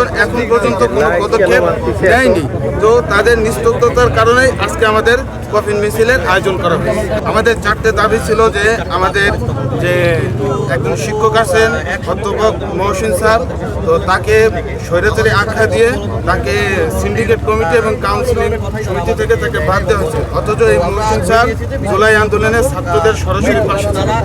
প্রশাসন এখন পর্যন্ত কোনো পদক্ষেপ নেয়নি। তো তাদের নিস্তব্ধতার কারণেই আজকে আমাদের কফিন মিছিলের আয়োজন করা হয়েছে। আমাদের 4টে দাবি ছিল যে আমাদের যে একজন শিক্ষক আছেন অধ্যাপক মহসিন স্যার, তো তাকে স্বৈরাচারী আখ্যা দিয়ে তাকে সিন্ডিকেট কমিটি এবং কাউন্সিলিং সমিতি থেকে তাকে বাদ দেওয়া হয়েছে। অথচ এই মহসিন স্যার জুলাই আন্দোলনে ছাত্রদের সরাসরি পাশে ছিলেন।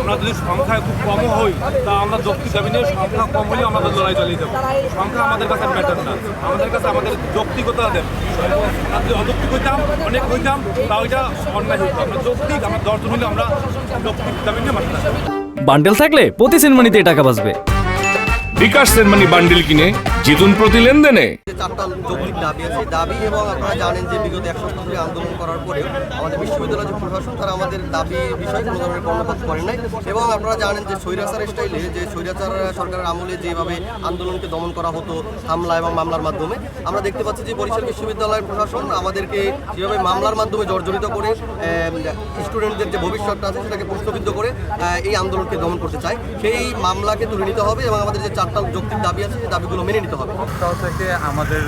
আমরা যদি সংখ্যায় খুব কম হই তা আমরা যৌক্তিক দাবি নিয়ে সংখ্যা কম হলে আমাদের লড়াই চালিয়ে যাবো। সংখ্যা আমাদের কাছে ম্যাটার না, আমাদের কাছে আমাদের যৌক্তিকতা দেন। যদি অযৌক্তিক হইতাম, অনেক হইতাম, তা ওইটা অন্যায় হইতো। আমরা যৌক্তিক, আমরা 10 জন হলে আমরা যৌক্তিক দাবি নিয়ে মানতাম। বান্ডেল থাকলে প্রতি সেনমানিতে টাকা বাঁচবে। বিকাশ সেনমানি বান্ডিল কিনে জিতুন প্রতি লেনদেনে। চারটা যৌক্তিক দাবি আছে দাবি, এবং আপনারা জানেন যে বিগত 1 সপ্তাহ ধরে আন্দোলন করার পরেও আমাদের বিশ্ববিদ্যালয়ের যে প্রশাসন তারা আমাদের দাবি বিষয়ে কোনো ধরনের কর্ণপাত করে নাই। এবং আপনারা জানেন যে স্বৈরাচার স্টাইলে, যে স্বৈরাচার সরকারের আমলে যেভাবে আন্দোলনকে দমন করা হতো হামলা এবং মামলার মাধ্যমে, আমরা দেখতে পাচ্ছি যে বরিশাল বিশ্ববিদ্যালয়ের প্রশাসন আমাদেরকে যেভাবে মামলার মাধ্যমে জর্জরিত করে স্টুডেন্টদের যে ভবিষ্যৎটা আছে সেটাকে প্রশ্নবিদ্ধ করে এই আন্দোলনকে দমন করতে চায়। সেই মামলাকে তুলে নিতে হবে এবং আমাদের যে 4টা যৌক্তিক দাবি আছে সেই দাবিগুলো মেনে নিতে হবে। থেকে আমাদের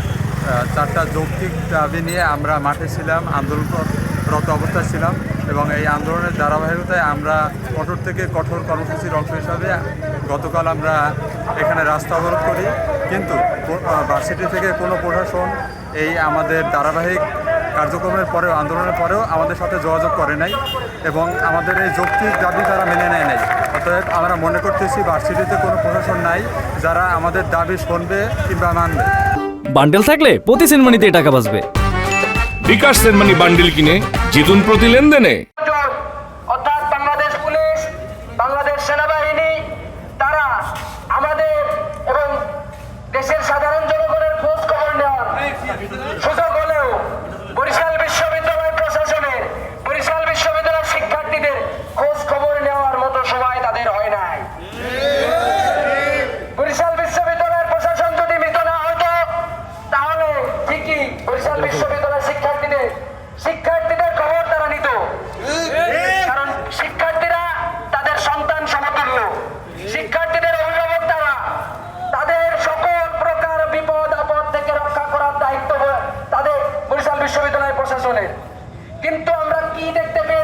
4টা যৌক্তিক দাবি নিয়ে আমরা মাঠে ছিলাম, আন্দোলনরত অবস্থায় ছিলাম, এবং এই আন্দোলনের ধারাবাহিকতায় আমরা কঠোর থেকে কঠোর কর্মসূচির অংশ হিসাবে গতকাল আমরা এখানে রাস্তা অবরোধ করি। কিন্তু ভার্সিটি থেকে কোনো প্রশাসন এই আমাদের ধারাবাহিক কার্যক্রমের পরেও, আন্দোলনের পরেও আমাদের সাথে যোগাযোগ করে নাই এবং আমাদের এই যৌক্তিক দাবি তারা মেনে নেয় নাই। অতএব আমরা মনে করতেছি ভার্সিটিতে কোনো প্রশাসন নাই যারা আমাদের দাবি শুনবে কিংবা মানবে। বান্ডেল থাকলে প্রতি সেনমানিতে টাকা বাঁচবে। বিকাশ সেনমানি বান্ডিল কিনে জিতুন প্রতি লেনদেনে। অর্থাৎ বাংলাদেশ পুলিশ, বাংলাদেশ সেনাবাহিনী, তারা আমাদের এবং দেশের সাধারণ জনগণের খোঁজ খবর নেওয়ার সুযোগ হলেও বরিশাল বিশ্ববিদ্যালয় প্রশাসনের, বরিশাল বিশ্ববিদ্যালয়ের শিক্ষার্থীদের খোঁজ খবর নেওয়ার মতো সময় তাদের হয় নাই। বরিশাল বিশ্ববিদ্যালয়ের প্রশাসন যদি মৃত না হতো তাহলে ঠিকই বরিশাল বিশ্ববিদ্যালয়ের শিক্ষার্থীদের খবর তারা নিত, কারণ শিক্ষার্থীরা তাদের সন্তান সমতুল্য। শিক্ষার্থীদের অভিভাবক তারা, তাদের সকল প্রকার বিপদ আপদ থেকে রক্ষা করার দায়িত্ব তাদের বরিশাল বিশ্ববিদ্যালয়ের প্রশাসনের। কিন্তু আমরা কি দেখতে পেয়েছি?